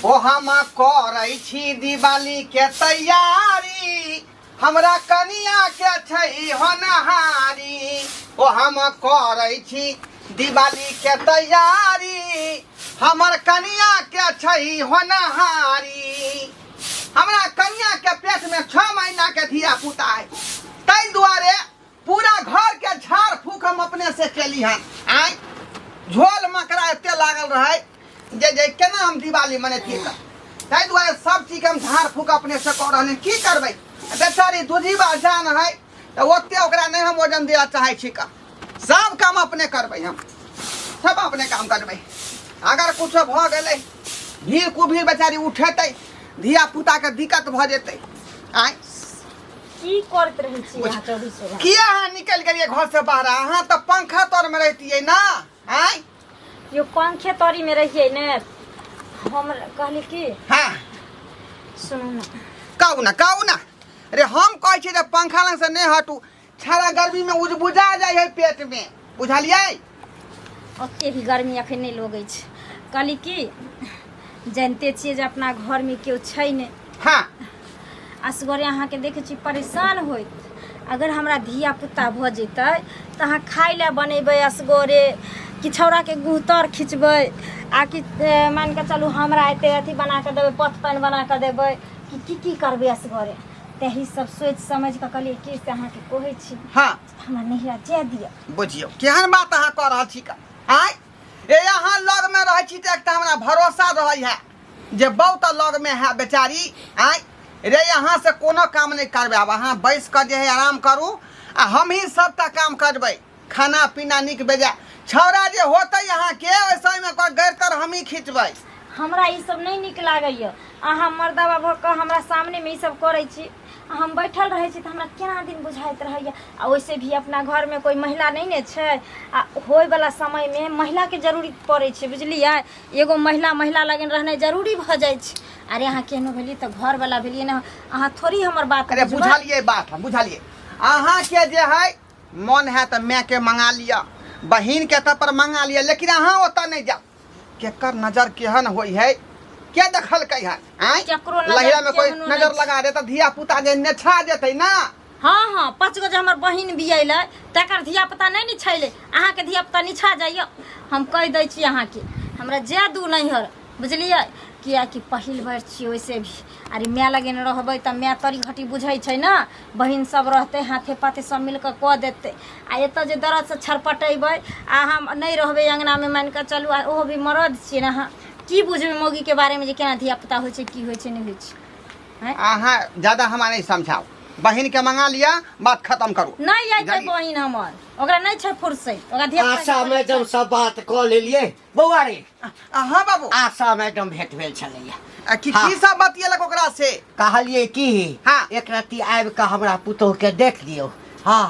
ओ हम करै छी दिवाली के तैयारी हमरा कनिया के छै होनहारी ओ हम करै छी दिवाली के तैयारी हमर कनिया के छै होनहारी हमरा कनिया के पेट में 6 महीना के धिया पुता है तै दुआरे पूरा घर के झाड़ फूक हम अपने से केली हन आय झोल मकरा एते लागल रहे जे केना हम दिवाली मनेती तै दुआरे सब चीज हम झाड़ फूक अपने से कर रहल की करबै बेचारी दूधी जान है तो ओते ओकरा नहीं हम वजन दिया चाहे छी का सब काम अपने करबै हम सब अपने काम करबै अगर कुछ भ गेलै भीड़ कुभीड़ बेचारी उठेतै धिया पुता के दिक्कत भ जेतै आय की करत रहै छी अहाँ 24 घंटा किया अहाँ निकल गेलिए घर से बाहर अहाँ तो पंखा तर में रहतिए ना आय यो पंखे तोरी में रहिए ने हम कहली की हां सुनू ना कहू ना अरे हम कहै छी जे पंखा लंग से नहीं हटू छाड़ा गर्मी में उजबुजा जाय है पेट में बुझलिए ओते भी गर्मी अखन नहीं लगै छै कहली की जानते छिए जे अपना घर में केओ छै ने हां असगरे अहाँ के देखे छी परेशान होइत अगर हमरा धिया पुता भ जेतै त अहाँ खाइ ले बनेबै असगरे कि छौड़ा के गुहतर खिचबै आ कि मान के चलू हमरा एते अथी बना के देबै पथ पानि बना के देबै कि की करबै असगरे तही सब सोच समझ के कहलिए कि से अहाँ के कहै छी हां हमरा नहिरा जे दिया बुझियो केहन बात अहाँ कह रहल छी का आय ए अहाँ लग में रहै छी त एकटा हमरा भरोसा रहै है जे बहुत लग में है बेचारी आय रे यहाँ से कोनो काम नहीं करबे अब अहाँ बैस कर जे है आराम करू आ हम ही सबटा काम करबै खाना पीना निक बेजा छौरा जे होतै यहाँ के ओइसे में गैर कर हम ही खिचबै हमरा ई सब नहीं निक लागैया अहाँ मर्दावा भ के हमरा सामने में ई सब करै छी हम बैठल रहे छी त हमरा केना दिन बुझाइत रहैया आ वैसे भी अपना घर में कोई महिला नहीं ने छै आ होय वाला समय में महिला के जरूरी पड़ै छै बुझलियै एगो महिला लगन रहनाइ जरूरी भ जाइ छै अरे अहाँ केहनो भेली त घर वाला भेलिए ना अहाँ थोड़ी हमर बात अरे बुझलिए बात हम बुझलिए अहाँ के जे है मन है त मैं के मंगा लिया बहिन के त पर मंगा लिया लेकिन अहाँ ओता नहीं जाओ केकर नजर केहन होई है क्या देखल कई है लहिरा में कोई नजर लगा दे त धिया पुता जे नेछा जेतै ना हाँ 5 गो जे हमर बहिन बियैले तकर धिया पुता नहीं निछैले अहाँ के धिया पुता निछा जाइए हम कह दै छी अहाँ के हमरा जे दू नहीं हर बुझलिए किया कि पहिल बार छी वैसे भी अरे मैं लगन रहबै त मैं तरी घटी बुझै छै ना बहिन सब रहते हाथे पाथे सब मिल के क देते आ एत जे दरद से छरपटेबै आ हम नहीं रहबै अंगना में मान के चलू आ ओहो भी मरद छी ना की बुझबै मौगी के बारे में जे केना धिया पुता होय छै की होय छै नहीं होय छै अहाँ ज्यादा हमरा नहीं समझाओ बहिन के मंगा लिया बात खत्म करू नहीं आइ छै बहिन हमर ओकरा नहीं छै फुर्सत ओकरा धिया आशा मैडम सब बात क लेलिए बौआ रे हां बाबू आशा मैडम भेट भेल छलैया की सब बतियलक ओकरा से कहलिए की हाँ। एक रत्ती आबि के हमरा पुतोह के देख दियो हां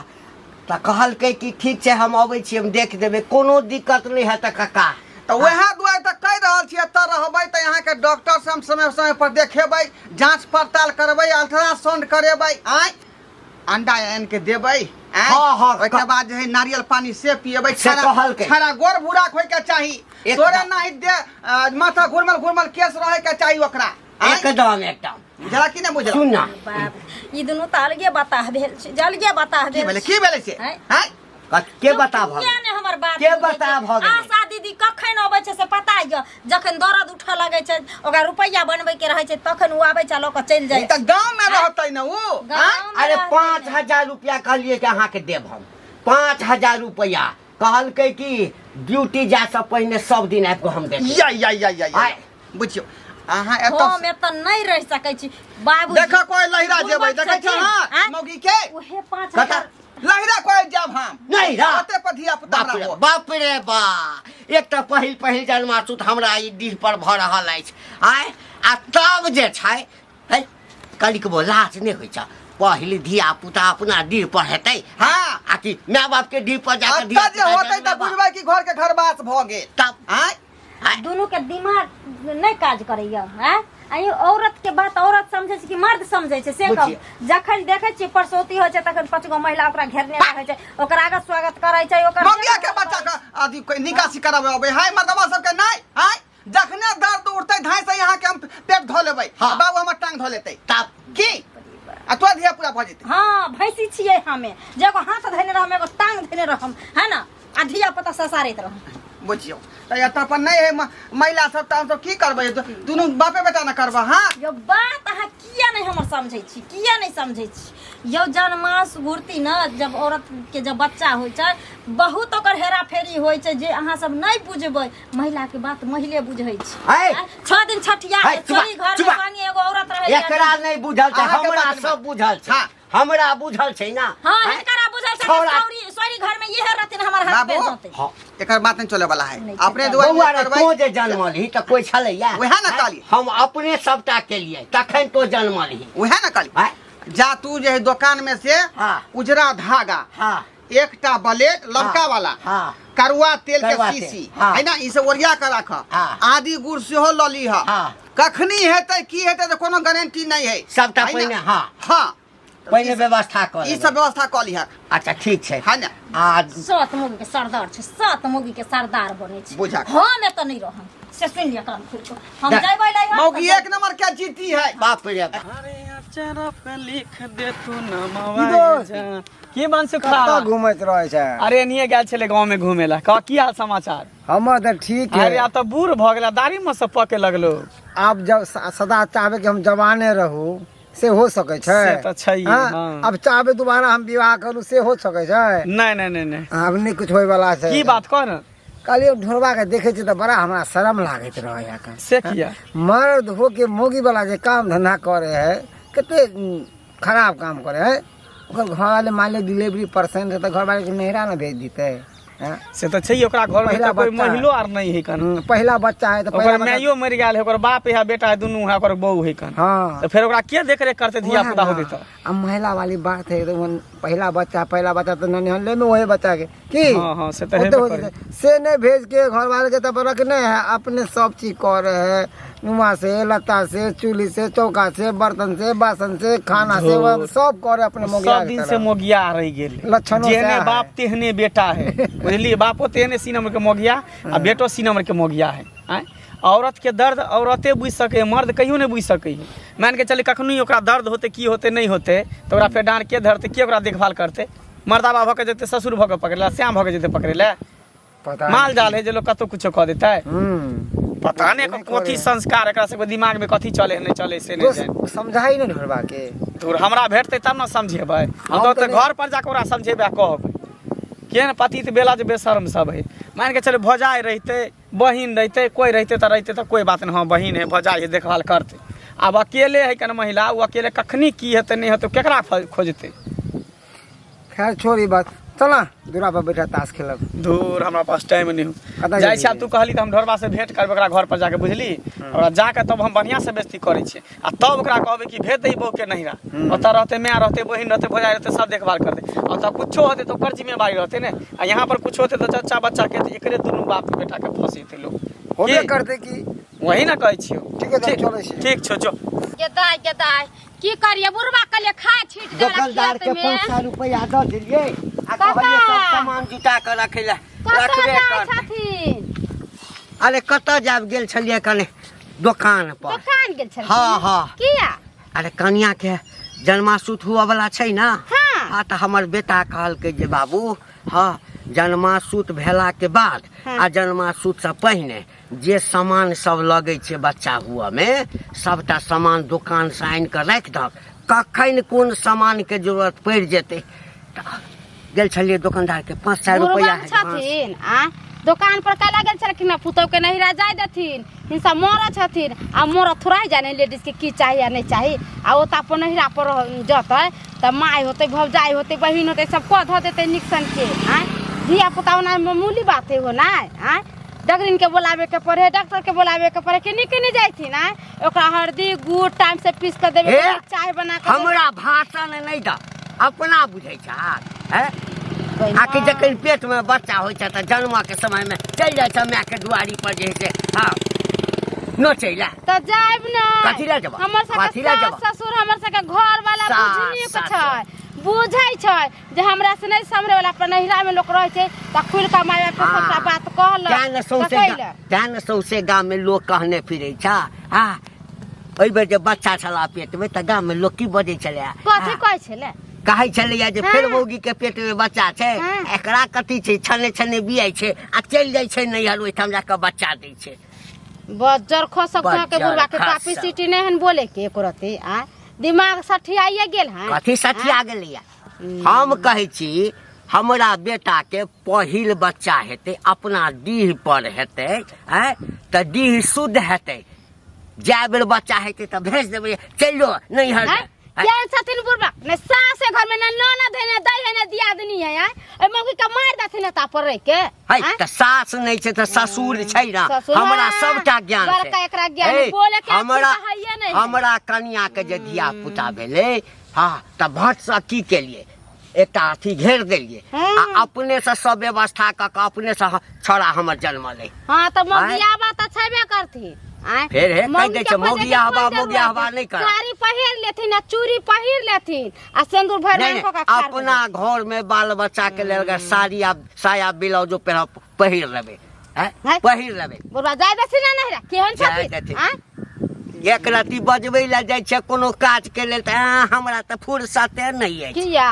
त कहलकै कि ठीक छै हम अबै छी हम देख देबै कोनो दिक्कत नहीं है त काका तो वह दुआरे तक कह रहल छी एत रहबै त यहाँ के डॉक्टर से हम समय पर देखेबै जांच पड़ताल करबै अल्ट्रासाउंड करेबै आय अंडा आन के देबै हाँ, ओके बाद जे है नारियल पानी से पिएबै से कहलकै। छाड़ा गोर बुराक होय के चाही तोरे नहीं दे माथा घुरमल केस रहे के चाही ओकरा एकदम जरा की ने बुझल सुन ना बाप ई दुनू त अलगे बता भेल छै अलगे बता भेल की भेलै से हैं के बता भ किया ने हमर बात के बता भ गेलै आशा दीदी कखन अबै छै से पता य जखन दर्द उठ लगै छै ओकरा रुपैया बनबै के रहै छै तखन उ आबै छै ल के चल जाइ त गांव में रहतै न उ अरे 5000 रुपया कहलिए कि अहाँ के देब हम 5000 रुपया कहलकै कि ड्यूटी जा से पहले सब दिन आबि के हम देब या बुझियो अहाँ एत हम एत नहीं रह सकै छी बाबू देखा कोई लहिरा जेबै देखै छ हां मौगी के ओहे 5000 लहिरा कोई जाब हम नहीं रा ओते पर धिया पुता हमरा बाप रे बा एक त पहिल जन्मासुत हमरा ई डीह पर भ रहल अछि आय आ तब जे छै है कलिक बो लाज नहीं होइ छ पहिल धिया पुता अपना डीह पर हेतै हां आ कि माय बाप के डीह पर जाके धिया जे होतै त बुझबै कि घर के घरवास भ गेल तब आय दोनों के दिमाग नहीं काज करैया हैं आई औरत के बात औरत समझे छै कि मर्द समझे छै से कह जखन देखे छी परसौती हो छै तखन 5 गो महिला ओकरा घेरने रहे छै ओकरा आगे स्वागत करे छै ओकर मौगिया के बच्चा का आदि कोई निकासी करावे अबे हाय मर्दवा सब के नहीं हाय जखने दर्द उठते धाय से यहाँ के हम हाँ। बाबू हमर टांग धो लेते तब की आ तो धिया पूरा भऽ जेतै। हाँ भैंसी छियै हमे जे एगो हाथ धैने रहम एगो टांग धैने रहम है ना आ धिया पुता ससारैत रहम। बुझियौ त एतऽ पर नहि है महिला सब त हम की करबै दुनू बापे बेटा न करबा। हाँ यो बात अहाँ किया नहीं हमर समझै छी किया नहीं समझै छी यो जन्मास गुर्ती न जब औरत के जब बच्चा होइ छै बहुत ओकर हेरा फेरी होइ छै जे अहाँ सब नहीं बुझबै महिला के बात महिले बुझै छी। है 6 दिन छठिया है, चोरी घर में संगे एगो औरत रहै एकरा नहीं बुझल छै अहाँके हमरा बात सब बुझल छै। हाँ। हमरा बुझल छै ना। हाँ हिनकरा बुझल छै सौरी घर में इहे रहथिन हमर हाथ पे बाबू जोते। हाँ। एकर बात नहीं चले वाला है नहीं अपने चले। दुआरे बौआ रे करबै। तो जे जन्मलही त कोई छलैया वएह न कहली। हम अपने सबटा केलिए तखन तो जन्मलही। वह न कहली हैं? जा तू जे है दुकान में से हाँ। उजरा धागा हाँ एकटा ब्लेड लमका वाला हाँ। करुआ तेल के करुआ शीशी तेल, हाँ। है ना ई सब ओरिया के रख हाँ। आदि गुड़ सेहो लऽ लीह। हाँ। कखनी हेतै की हेतै त कोनो गारंटी नहीं है सबटा है ना? पहिने हाँ हाँ पहिने व्यवस्था कर ई सब व्यवस्था कऽ लीह। अच्छा ठीक छै। है ना आ सात मुगी के सरदार छै सात मुगी के सरदार बने छै। बुझा। हम एत नहीं रहम से सुन लिया कान खोल के हम जा। जइबै लै मौगी एक नंबर के जीती है। बाप रे बाप। अरे अचरा पे लिख दे तू की नमवा दोस्त? जा की बंश कतऽ खा घुमैत रहै छै? अरे निये गेल छले गांव में घूमे ला का की हाल समाचार? हमर तऽ ठीक अरे है। आ तो बूढ़ भ गेला दाढ़ी में से पके लगलो। आप जब सदा चाहबे कि हम जवाने रहू से हो सकै छै? से तऽ छैहे, हाँ? हाँ। अब चाहबे दोबारा हम विवाह करू से हो सकै छै? नहीं नहीं नहीं नहीं अब नहीं कुछ होय वाला छै। की बात कर कहलिए ढोलबा के देखे छी तऽ बड़ा हमरा शर्म लागैत रहै है। से किया? मर्द हो के मोगी वाला जे काम धंधा करे है कते खराब काम करे है। ओकर घर वाले मान लो डिलीवरी पर्सन है तो घर वाले के नहरा न भेज देते। हाँ? से तो छैहे ओकरा घर में पहिला तो कोई बच्चा है। महिलो आर नहीं है कन। पहला बच्चा है तो ओकर पहला बच्चा- माइयो मर गेल है ओकर बाप है बेटा है दुनू है ओकर बहू है कन। हाँ तो फिर ओकरा के देख रेख करते धिया पुता हो देता। अब महिला वाली बात है तो पहला बच्चा तो ननिहले में वही बच्चा के की हाँ हाँ से तो होते हेबे होते करे। से नहीं भेज के घर वाले के तब रखने है अपने सब चीज कर रहे है नुमा से लता से चूल्ही से चौका से बर्तन से बासन से खाना से वो सब करे अपने मोगिया सब के दिन से तरह। मोगिया रह गेल लक्षणों से जेहने है। बाप तेहने बेटा है बुझलिए बापो तेहने सी नंबर के मोगिया आ बेटो सी नंबर के मोगिया है आँय? औरत के दर्द औरते बुझ सके मर्द कहियो नहीं बुझ सके मान के चले कखनो ओकरा दर्द होते की होते नहीं होते तो ओकरा फेर डांट के धरते के ओकरा देखभाल करते मर्दाबा भऽ के जेते ससुर भऽ के पकड़े श्याम भऽ के जेते पकड़े ले पता माल जाल है जे लोग कतो कुछो कह देता है पता नहीं नहीं कथी करे। संस्कार एकरा सबके दिमाग में कथी चले है नहीं चले से नहीं जाने दोस्त समझाई नहीं ढोलबा के तो हमरा भेटते तब न समझेबै हम हम तो तो घर पर जाके ओकरा समझेबै आ कहबै के न पतित बेला जे बेशर्म सब है मान के चले भौजाई रहते बहिन रहते कोई रहते तो कोई बात नहीं हाँ बहिन है भौजाई है देखभाल करते अब अकेले है कन महिला वो अकेले कखनी की हेतै नहीं हेतै केकरा खोजते खैर छोड़ी बात चला दूरा पर बैठा ताश खेलब। दूर हमरा पास टाइम नहीं हो कतऽ जाइ जेबही? छी आब तू कहली तऽ हम ढोरबा से भेंट करबै ओकरा घर पर जाके बुझली ओकरा जाके तब हम बढ़िया से बेइज्जती करै छियै आ तब ओकरा कहबै कि भेज दही बहू के नहिरा ओतऽ रहते माय रहते बहिन रहते भौजाई रहते सब देखभाल करते ओतऽ कुछो होते तो ओकर जिम्मेवारी रहते ने आ यहाँ पर कुछ होते तो चच्चा बच्चा के तो एकरे दुनू बाप बेटा के फंसेते लोग होबे की? करते की वही ना कहै छियो ठीक है, तब चलै छी। ठीक छौ जो गेदाय की करिए बुढ़बा कले खा छीट देला दुकानदार के खेत में 500 रुपया दऽ देलिए आ कका। कहलिए सब सामान जुटा के रखे ला कतऽ रखबे जाइ कर। छथिन अरे कतऽ जाब गेल छलिए कने दुकान पर। दुकान गेल छथिन हाँ हाँ किया अरे कन्या के जन्मासूत हुआ वाला छै ना हाँ। हाँ तो हमर बेटा कहलकै जे बाबू हाँ जन्मासूत भेला के बाद आ जन्मासूत से पहिने जे सामान सब लगे छै बच्चा हुआ में सबटा सामान दुकान से आनि के राखि दब कखन कोन सामान के जरूरत पड़ि जेतै तऽ गेल छलिए दुकानदार के 500 रुपया बुढ़बा छथिन आ दुकान पर काला गेल छलखिन पुतौ के नहिरा जाय देथिन हिंसा मोरा छथिन आ मोरा थोड़ा जाने लेडीज के की चाहिए या नहीं चाहिए आ ओ त अपन नहिरा पर जतै त माय होते भौजाई होते बहिन होते सब कह ध देते निक्सन के आ धिया पुता ओना मामूली बात है हो ना आ डॉक्टरिन के बोलावे के पड़े डॉक्टर के बोलावे के पड़े किनी किनी जायथिन आ ओकरा हल्दी गुड़ टाइम से पीस के देबे हे, चाय बना के हमरा भाषण नहीं द अपना बुझै छ हैं आखिर जखन पेट में बच्चा होइ छै तऽ जन्म के समय में चल जाइ छ माय के दुआरी पर जे है से हाँ नोचै ला त जाइब न कथी ला जेबह? हमर कथी सबके ला सास जेबह? ससुर हमर सबके घर वाला सास बुझनी के ससुर। छै बुझै छै जे हमरा से नहीं समरे वाला पर नहिरा में लोग रहे छै त खुल के माय बाप के हाँ। सबटा बात कहल तैं न सौंसे गाम में लोग कहने फिरै छ हाँ ओइ बेर जे बच्चा छला पेट में त गाम में लोग की बजे छले कथी कहै छले कहै छलैया जे फेर हाँ। मौगी के पेट में बच्चा छै हाँ। एकरा कथी छै छने छने बियाइ छै आ चलि जाइ छै नैहर ओहिठाम जाके बच्चा दै छै बज्जर खसक के बज्जर बुढ़वा के खसक। कैपेसिटी नहीं हन बोले के एको रति आ दिमाग सठियाइए गेल है कथी सठिया गेलैया हम कहै छी हमरा बेटा के पहिल बच्चा हेतै अपना डीह पर हेतै त डीह शुद्ध हेतै जाय बेर बच्चा हेतै त भेज देबै चलो नैहर केहन छथिन बुढ़वा ने सास है घर में ना ननद है ना दाई है ना दियादनी है ए मौगी का मार देथिन ता पर रह के है त सास नहीं छै त ससुर छै ना ससुर, हमरा हाँ। सबटा ज्ञान छै बड़का एकरा ज्ञान ए, बोले के हमरा अथी कहैये नहीं। हमरा कन्या के जे धिया पुता भेलै हाँ त भट से की केलिए एकटा अथी घेर देलिए हाँ। आ अपने से सब व्यवस्था क के अपने से छोड़ा हमर जन्मलै हां त मौगिया बात छेबे करथी फेर हे कह दै छै मौगिया हवा नहीं कर साड़ी पहिर लेथिन आ चूड़ी पहिर लेथिन आ सिंदूर भर नहीं, को का अपना घर में बाल बच्चा के लेल अगर साड़ी आ साया ब्लाउज पहिर लेबै है? पहिर लेबै बुढ़वा जाय देथिन ना नहीं केहन जाय छथिन देथिन। एक रति बजबै ला जाइ छै कोनो काज के लेल त हमरा त फुर्सते नहीं है किया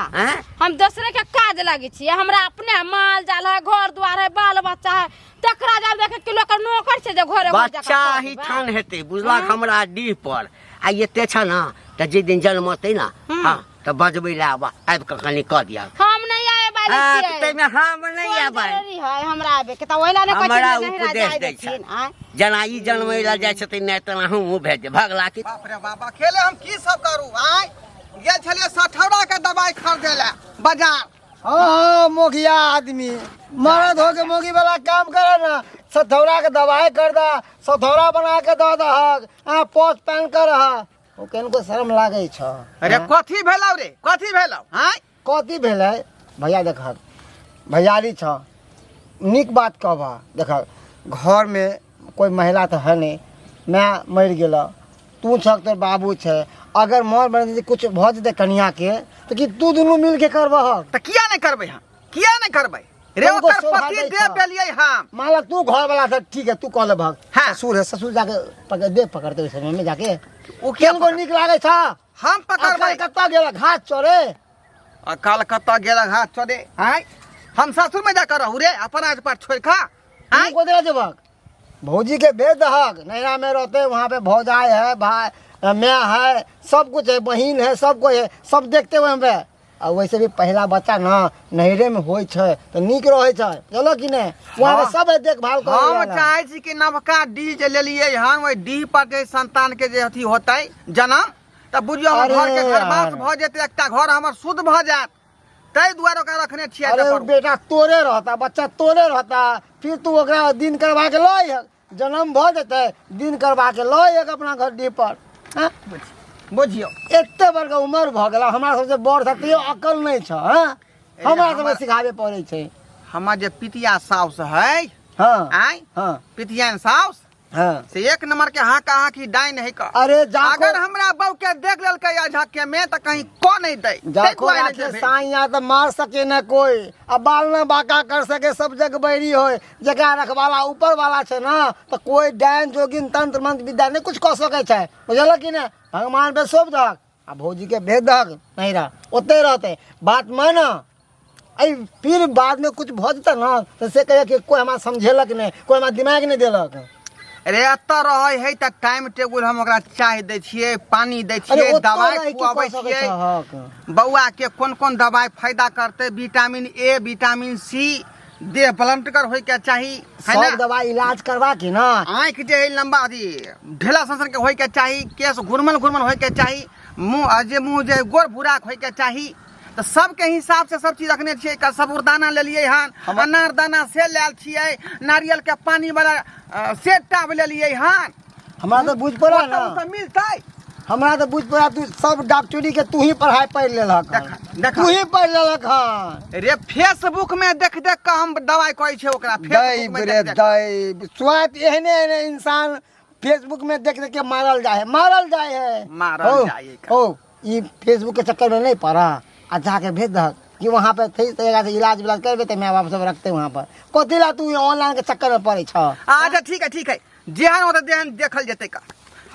हम दूसरे के काज लागी छी हमरा अपने माल जाल है घर द्वार है बाल बच्चा है तकरा जाब देखे किलो का नौकर छै जे घरे बच्चा ही ठान हेतै बुझलक हमरा डीह पर आ एते छ ना त जे दिन जन्मतै ना हाँ त बजबै ला आबि के कनी क दिया हम नहीं आए वाली छियै तै में हम नहीं आबै जरूरी है हमरा आबे के त ओइला ने कहै हमरा छी नहीं उपदेश जाय दै छै देथिन जेना ई जन्मै ला जाइ छथिन नहि तना हमहूँ भेज दे भगला की बाप रे बाप अकेले हम की सब करू आय गेल छलिए सठौरा के दवाई खरीदे ला बाजार हाँ मोगिया आदमी मर्द हो के मोगी वाला काम करे ना सथौरा के दवाई कर दा सथौरा बना के दे दहक पोस्ट पहन कर ओ केनको शर्म लागे छ अरे कथी भेलौ रे कथी भेलौ आय कथी भेलै भैया देखक भैयारी छ नीक बात कहबा देखक घर में कोई महिला तो है नहीं मैं मर गेला तू छक तोर बाबू छै अगर मर बन कुछ भ जेतै कन्या के तो कि तू दुनू मिल के करबह त किया नहीं करबै हम किया नहीं करबै रे हमको ओकर शोभा पति दै दे छ। देलियै हम मालक तू घर वाला था ठीक है तू कह ले भाग हाँ। ससुर है ससुर जाके पकड़ दे पकड़ते उस समय में जाके ओ क्या केनको निक लागे छ हम पकड़बै कत्ता गेला घास चोरे कलकत्ता गेल हाथ चोरे आय हम ससुर में जाकर रहू रे अपन आज पर छोड़ खा आय तू को दे जबक भौजी के भेज दहक नैना में रहते वहाँ पे भौजाई है भाई मैं है सब कुछ है बहन है सब कोई है सब देखते हुए हमें और वैसे भी पहला बच्चा ना नहरे में होय छै तो निक रहे छै चलो कि नहीं वहाँ पे हाँ। सब है देखभाल कर हम चाहे छी कि नवका डी जे लेलिए हन ओइ डी पर जे संतान के जे अथी होतै जन्म त बुझियो हमर घर के अरे घरवास यार। भ जेतै एकटा घर हमर शुद्ध भ जात तै दुआरे ओकरा रखने छियै अरे एतऽ उ पर। बेटा तोरे रहता बच्चा तोरे रहता फिर तू ओकरा दिन करवा के लय जन्म भ जेतै दिन करवा के लय अपना घर डी पर हाँ? बुझियो एते बड़का उम्र भ गेला हमरा सबसे बड़ था तैयो अकल नहीं छ हाँ? हमरा सबके सिखाबे पड़े छै हमर जे पितिया साउस है हाँ आय हाँ पितियन साउस हाँ से एक नंबर के हाँ कहा कि डाइन है का अरे जाको अगर हमरा बहू के देख लेलकै झक्के में त कहीं को नहीं दै जाको राखे साइया तो मार सके न कोई अब बाल न बाका कर सके सब जग बैरी होय जकरा रखवाला ऊपर वाला छै ना तो कोई डायन जोगिन तंत्र मंत्र विद्या नहीं कुछ कह सके छै बुझल कि ना भगवान पे सौंप दहक आ भौजी के भेज दहक नहीं रह ओते रहते बात मान आई फिर बाद में कुछ भ जेता ना तो से कहे कि कोई हमरा समझेलक नहीं कोई हमरा दिमाग नहीं देलक अरे एतऽ रहै है त टाइम टेबुल हम ओकरा चाय दै छियै पानी दै अरे छियै ओतऽ दवाई रहि के खुआबै कह सकै छियै छहक बौआ के कोन कोन दवाई फायदा करते विटामिन ए विटामिन सी देह ब्लंटर होय के चाही है सब ना दवाई इलाज करवा के ना आँख जे है लंबा अथी ढेला संसन के होय के चाही केस घुरमल घुरमल होय के चाही मुंह जे गोर भूरा होय के चाही तो सबके हिसाब से सब चीज रखने छियै का साबुरदाना लेलियै हन अनार दाना से लेल छियै नारियल के पानी वाला से टाब लेलियै हन हमरा तो बुझ पड़ा ना ओतऽ मिलतै हमरा तो बुझ पड़ा तू सब डॉक्टरी के तू ही पढ़ाई पढ़ लेलक देख तू ही पढ़ लेलक हन रे फेसबुक में देख देख के हम दवाई कहै छै ओकरा दई फेसबुक में बरे देख देख के। दई स्वाद एहने एहने इंसान फेसबुक में देख देख के मारल जाए है मारल हो, जाए है। हो ये फेसबुक के चक्कर में नहीं पड़ा आ जाके भेज दहक कि वहाँ पे सही तरीका से इलाज विलाज करबे तो मैं बाप सब रखते वहाँ पर कथी ला तू ऑनलाइन के चक्कर में पड़े छ अच्छा ठीक है जेहन होता देहन देखल जेतै का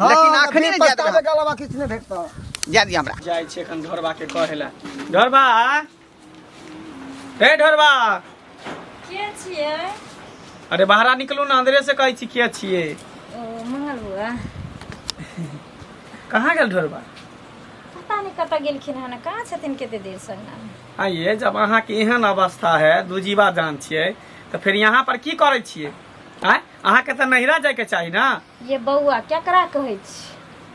लेकिन आखिरी ने जात पछतावे के अलावा किछु नहीं भेटता। जा दिया हमरा जाइ छै एखन ढोरबा के कहेला। ढोरबा हे ढोरबा के छियै? अरे बाहर निकलू ना, अंदरे से कहै छी के छियै। ओ मंगल बुआ कहाँ गेल ढोरबा? पता नहीं कतऽ गेलखिन हन, कहाँ छथिन कते देर से ना। आइए जब अहाँ के एहन अवस्था है, दूजीबा जान छियै, तो फिर यहाँ पर की करे छियै? आय अहाँ के तो नहिरा जाय के चाही ना। ये बउआ केकरा कहै छी?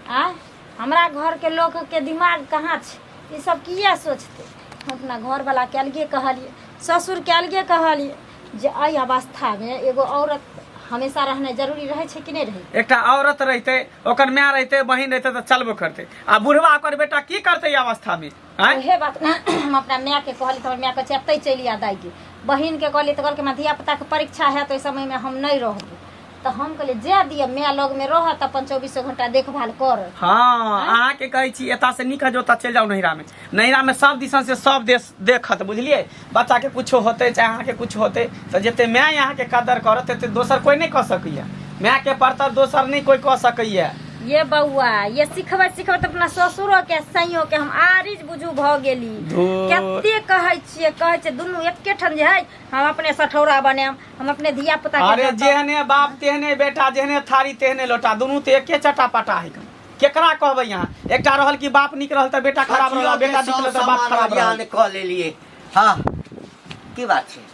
आ हमरा घर के लोग के दिमाग कहाँ छै? ई सब किया सोचते? हम अपना घर वाला के अलगे कहलिए, ससुर के अलगे कहलिए जे एहि अवस्था में एगो औरत हमेशा रहना जरूरी रहे छै कि नहीं रहे? एकटा औरत रहते, ओकर माय रहते, बहिन रहते तो चलबो करते, आ बुढ़वा ओकर बेटा की करते अवस्था में? उहे बात ना हम अपना माय के कहली तो माय कहे एतै चलिया दाई। बहिन के कहली तो कहलकै हमरा धिया पुता के परीक्षा है तो इस समय में हम नहीं रहब। तो हम कहलिए जे दिया माय लग में रहत अपन 24 घंटा देखभाल कर। हाँ अहाँ के कहै छी एता से निक जोता चल जाओ नहिरा में। नहिरा में सब दिसन से सब देश देखत, बुझलिए? बच्चा के कुछ होते चाहे अहाँ के कुछ होते तो जते माय यहाँ के कदर करत ते दोसर कोई नहीं कह सकैया। माय के परतर दोसर नहीं कोई कह सकैया। ये बउआ ये सिखबे सिखबे तो अपना ससुरो के सैयो के हम आरिज बुझू भ गेली। कते कहै छियै दुनू एके ठन जे है हम अपने सठौरा बनाम, हम अपने धिया पुता के। अरे जेहने बाप तेहने बेटा, जेहने थारी तेहने लोटा, दुनू तो एके चटापटा है। केकरा कहबै यहाँ? एकटा रहल कि बाप निक रहल त बेटा खराब रहल, बेटा निक रहल त बाप खराब रहल। कह लेलिए। हाँ की बात छै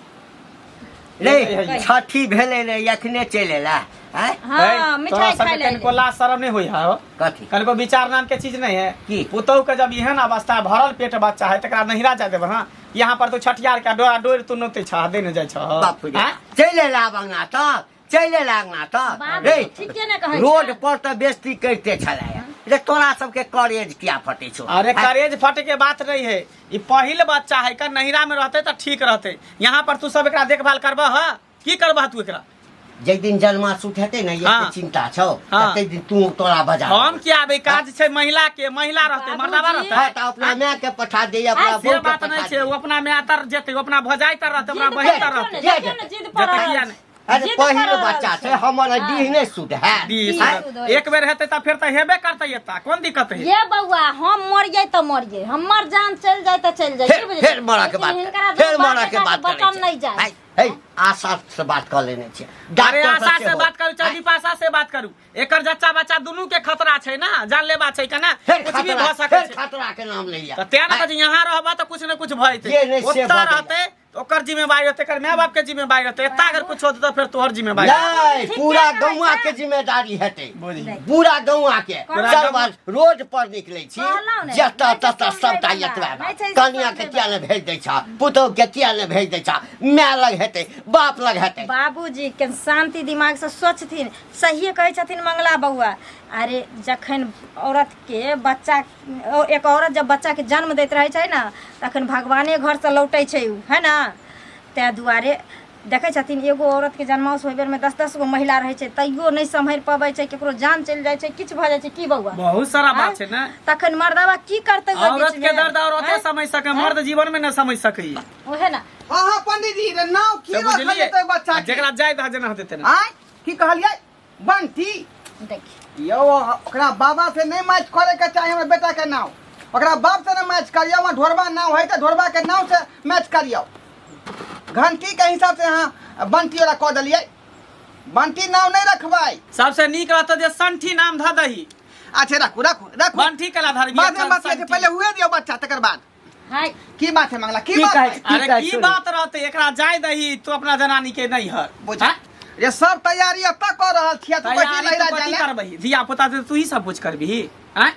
रे? छठी भेले रे अखने चले ला। हाँ मिठाई खाइ ले। कनको लाज शरम नहीं होई है? कथी कनको विचार नाम के चीज नहीं है की? पुतौ के जब एहन अवस्था भरल पेट बच्चा है तकरा नहिरा जा देब। हाँ यहाँ पर तो छठियार के डोरा डोर तू नोते छ दे न जाय छ। बाप रे चले ला बंगना त चले लागना त बाबू रे ठीके ने कहै रोड पर त बेइज्जती करते छलाया। रे तोरा सबके कॉलेज किया फटे छो? अरे करेज फटे के बात नहीं है, ये पहिल बच्चा है का नहिरा में रहते तो ठीक रहते। यहाँ पर तू सब एकरा देखभाल करबा है की करबा तू एकरा? जै दिन जन्मासुत हेते न ये हाँ। चिंता छौ हाँ। तै दिन तू तोरा बजा हम क्या बे काज छै महिला के, महिला रहते मर्दावा रहते। है त अपना माय के पठा दे, अपना से बहू के बात नहीं पठा छै, दे। वो अपना में तर जेते, वो अपना भजाई तर रहते, अपना बहिन तर रहते। जिद पर जतऽ किया नहीं? अरे पहिल बच्चा छै हमर डीह ने सुध है। एक बेर हेते त फिर त हेबे करते एता, कोन दिक्कत है? ये बउआ हम मरिए तो मरिए, हमर जान चल जाए तो चल जाए। फिर मरा के बात फिर मरा के बात बटन नहीं जाए। है आशा से बात कर लेने छे। अरे आशा से बात करू चाहे पासा से बात करू, एकर जच्चा बच्चा दुनू के खतरा छै ना, जान लेबा छै कि ना? कुछ भी भ सकै छै। खतरा के नाम लइया त तें न यहाँ रहबा त कुछ न कुछ भइते। ये नहीं से ओत्ता भऽ रहते तो ओकर जिम्मेवारी रहते, एकर माय बाप के जिम्मेवारी रहते। एता अगर कुछ होत तो फिर तोहर जिम्मेवारी। नहीं पूरा गौवा के जिम्मेदारी हेते, पूरा गौवा के। पूरा चल गौवा- बार रोड पर निकलै छी कहलौं ने, जतऽ नहीं छै ततऽ सब सबटा बात, यतवा नहीं छै सब कनिया के बात। किया ने भेज दै छ, पुतौ के किया ने भेज दै छ? माय लग हेते, बाप लग हेते। बाबूजी के शांति दिमाग से सोचथिन, सहिए कहै छथिन मंगला बउआ। अरे जखन औरत के बच्चा, एक औरत जब बच्चा के जन्म दैत रहे छै ना तखन भगवाने घर से लौटै छै उ, है ना? तै दुआरे देखे छथिन एगो औरत के जन्माउस होय बेर में 10-10 गो महिला रहे छै, तैयो नहीं संभर पाबै छै, केकरो जान चल जाय छै, किछ भ जाय छै की बउआ? बहुत सारा बात छै ना। तखन मर्दवा की करतै? ओइ औरत बीच के में? दर्द औरते समझ सके, मर्द जीवन में न समझ सकै। ओहे ना हाँ हाँ पंडित जी रे नाव की रखल जेतै बच्चा के? जेकरा जाय द जना देते ना। आय की कहलियै बंटी देखी यो ओकरा बाबा से नहीं मैच करे के चाही, हमर बेटा के नाव ओकरा बाप से ना मैच करियो। वहाँ ढोरबा नाव है तो ढोरबा के नाव से मैच करियो। घंटी के हिसाब से हाँ बंटी वाला कह दिलियै, बंटी नाव नहीं रखबै। सबसे नीक रहत जे संठी नाम ध दही। अच्छा रखू रखू रखू, बंठी कला धरबी। बाद में बात छै, पहले हुए दियो बच्चा तकर बाद हाय की बात है मंगला? की की बात कहै है? छी? अरे की बात रहते, एकरा जाय दही तो अपना जनानी के नहीं हर बुझा ये सब तैयारी अब तक कर रहल छियै, तू कथी तैयारी लैरा तो कथी जाले? करबही? धिया पुता से तू ही सब कुछ करबही। हैं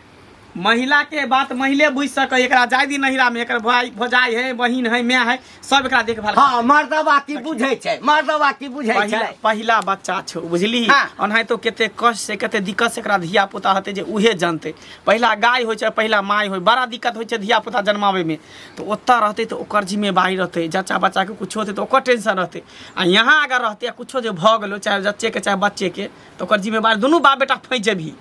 महिला के बात महिले बुझ सकै, एकरा जाय दी नहिरा में, एकर भाई भौजाई है, बहिन है, माय है, सब एकरा देखभाल कर। हाँ मर्दवा की बुझै छै, मर्दवा की बुझै छै। पहिला बच्चा छौ बुझली। हाँ। ओनाहितो कते कष्ट से कते दिक्कत से एकरा धिया पुता हते जे उहे जानते। पहिला गाय होइ छै, पहिला माय होइ, बड़ा दिक्कत होइ छै धिया पुता जन्मावे में। तो ओत्ता रहते तो ओकर जिम्मेवारी रहते, जच्चा बच्चा के कुछ होते तो ओकर टेंशन रहते। आ यहाँ अगर रहते कुछो जे भ गेलो, चाहे जच्चे के चाहे बच्चे के, तो ओकर जिम्मेवारी दुनू बाप बेटा फैस जेबही,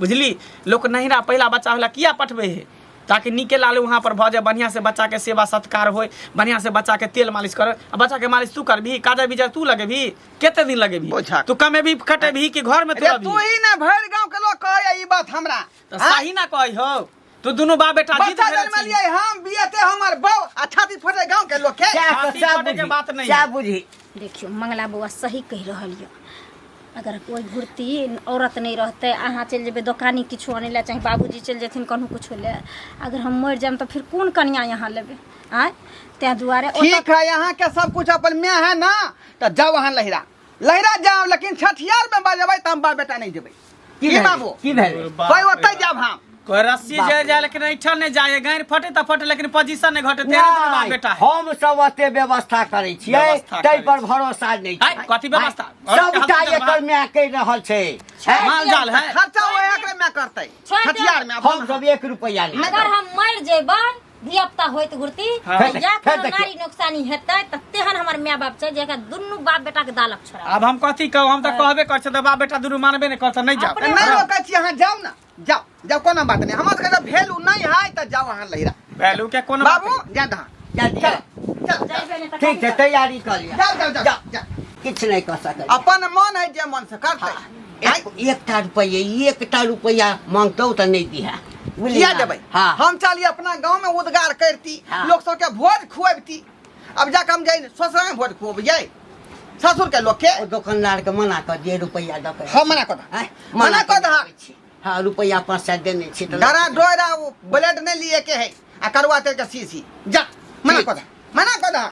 बुझली। लोक नहिरा पहिला बच्चा होला किया पठबे है ताकि नीके लाले वहाँ पर भऽ जाए, बढ़िया से बच्चा के सेवा सत्कार होय, बढ़िया से बच्चा के तेल मालिश कर। बच्चा के मालिश तू कर भी, काजा बीजा तू लगे भी, केते दिन लगे भी, बोझा। तू कमे भी खटे भी कि घर में तू अरे अभी तू ही ना भर गांव के लोग कहे ई बात हमरा तो सही ना कही हो। तू दोनों बाप बेटा जीत बच्चा भेल जन्म छी। लिए हम बियाते हमर बहू अच्छा ती फटे गांव के लोग के छाती फटे के बात नहीं क्या है। बुझी देखियो मंगला बउआ सही कह रहल यऽ। अगर कोई घुरती औरत नहीं रहते, अहाँ चल जेबे दुकानी किछो आने ला, चाहे बाबूजी चल जेथिन कहूँ कुछो ले, अगर हम मर जाम तो फिर कौन कन्या यहाँ लेबे आय? त्या दुआरे ठीक है यहाँ के सब कुछ अपन में है ना, तो जाओ वहाँ लहिरा जाओ, लेकिन छठियार में बजबै त हम बाप बेटा नहीं जेबै। की बाबू की भेल कोई ओतै जाब हम कोई रस्सी जे जाए लेकिन ऐठल नहीं जाए, गायर फटे त फटे लेकिन पोजीशन नहीं घटे। तेरे दोनों बाप बेटा है। हम सब ओते व्यवस्था करै छियै, व्यवस्था तै करै पर भरोसा नहीं है, कथी व्यवस्था? सबटा एकर में कहि रहल छै। माल जाल है। खर्चा वो एकरे में करतै छोड़ दे। छठियार में हम सब 1 रुपया नहीं। अगर हम मर जेबै धियापुता होइत घुरती हाँ। या फेर कोनो देखियौ। नारी नुकसानी हेतै त तेहन हमर माय बाप छै जेकरा दुनू बाप बेटा के दालक छोड़ा। अब हम कथी कहू, हम तो कहबे कर छ त बाप बेटा दुनू मानबे नहीं करत, नहीं जाओ। अपने- नहीं रोकै छी अहाँ जाओ ना, जाओ कोनो बात नहीं, हमर के भेलू नहीं है त जाओ अहाँ लहिरा। वैल्यू के कोनो बाबू जा दहा जल्दी चल चल जइबे नहीं त ठीक छै, तैयारी कर लिया। जाओ किछ नहीं कर सकै। अपन मन है जे मन से करतै। एकटा रुपया मांगतौ त नहीं दिहा। किया देबै? हाँ हम चलिए अपना गांव में उद्गार करती, हाँ। लोग सबके भोज खुआबती। अब जाके हम जाए ससुर में भोज खुआबिए ससुर के लोग के। ओ दुकानदार के मना कर दिए, रुपया दऽ के। हम मना कर दहा हैं? मना कर दहा। हाँ रुपया 500 देने छी त डरा डोरा ब्लेड नहीं लिए के है आ करवा तेल के सीसी जा मना कर दहा, मना कर दहा।